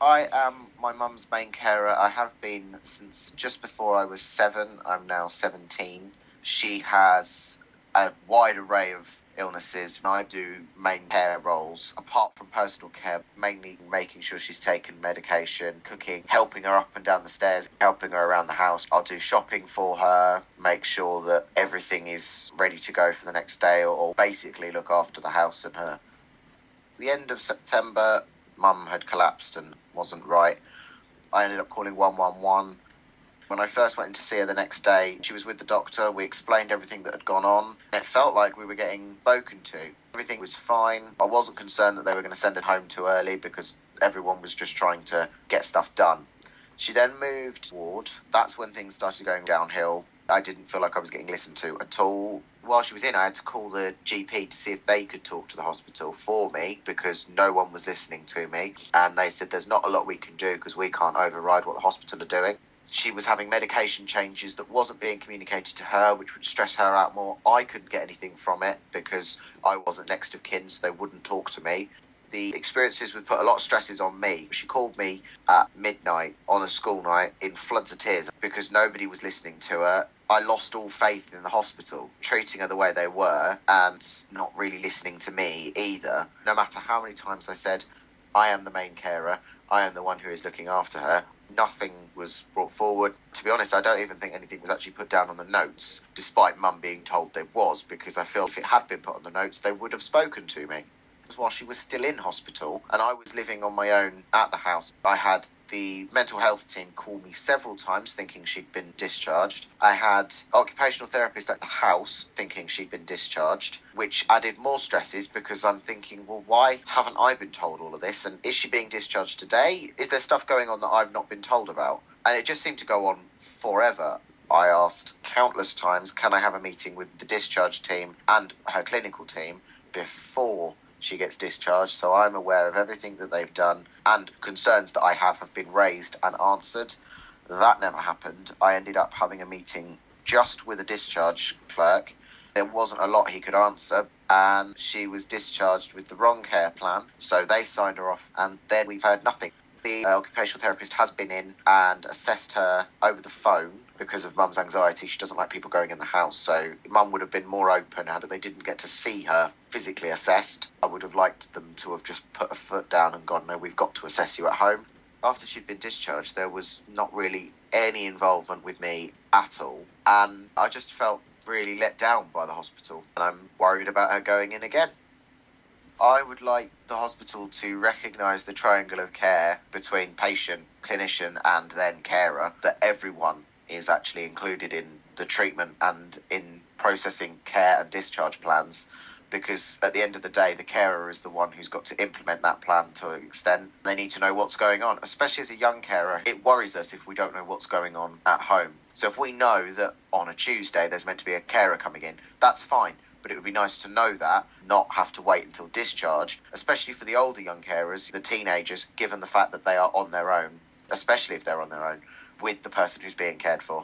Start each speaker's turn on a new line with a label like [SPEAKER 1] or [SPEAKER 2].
[SPEAKER 1] I am my mum's main carer. I have been since just before I was 7. I'm now 17. She has a wide array of illnesses. I do main care roles, apart from personal care, mainly making sure she's taken medication, cooking, helping her up and down the stairs, helping her around the house. I'll do shopping for her, make sure that everything is ready to go for the next day, or basically look after the house and her. The end of September, Mum had collapsed and wasn't right. I ended up calling 111. When I first went in to see her the next day, she was with the doctor. We explained everything that had gone on. It felt like we were getting spoken to. Everything was fine. I wasn't concerned that they were going to send it home too early because everyone was just trying to get stuff done. She then moved ward. That's when things started going downhill. I didn't feel like I was getting listened to at all. While she was in, I had to call the GP to see if they could talk to the hospital for me because no one was listening to me. And they said there's not a lot we can do because we can't override what the hospital are doing. She was having medication changes that wasn't being communicated to her, which would stress her out more. I couldn't get anything from it because I wasn't next of kin, so they wouldn't talk to me. The experiences would put a lot of stresses on me. She called me at midnight on a school night in floods of tears because nobody was listening to her. I lost all faith in the hospital, treating her the way they were and not really listening to me either. No matter how many times I said, I am the main carer, I am the one who is looking after her, nothing was brought forward. To be honest, I don't even think anything was actually put down on the notes, despite Mum being told there was, because I feel if it had been put on the notes, they would have spoken to me. It was while she was still in hospital, and I was living on my own at the house. I had the mental health team call me several times thinking she'd been discharged. I had occupational therapist at the house thinking she'd been discharged, which added more stresses because I'm thinking, well, why haven't I been told all of this? And is she being discharged today? Is there stuff going on that I've not been told about? And it just seemed to go on forever. I asked countless times, can I have a meeting with the discharge team and her clinical team before she gets discharged, so I'm aware of everything that they've done, and concerns that I have been raised and answered. That never happened. I ended up having a meeting just with a discharge clerk. There wasn't a lot he could answer, and she was discharged with the wrong care plan, so they signed her off, and then we've heard nothing. The occupational therapist has been in and assessed her over the phone because of Mum's anxiety. She doesn't like people going in the house, so Mum would have been more open had they didn't get to see her physically assessed. I would have liked them to have just put a foot down and gone, no, we've got to assess you at home. After she'd been discharged, there was not really any involvement with me at all, and I just felt really let down by the hospital, and I'm worried about her going in again. I would like the hospital to recognise the triangle of care between patient, clinician and then carer, that everyone is actually included in the treatment and in processing care and discharge plans, because at the end of the day, the carer is the one who's got to implement that plan to an extent. They need to know what's going on, especially as a young carer. It worries us if we don't know what's going on at home. So if we know that on a Tuesday there's meant to be a carer coming in, that's fine. But it would be nice to know that, not have to wait until discharge, especially for the older young carers, the teenagers, given the fact that they are on their own, especially if they're on their own, with the person who's being cared for.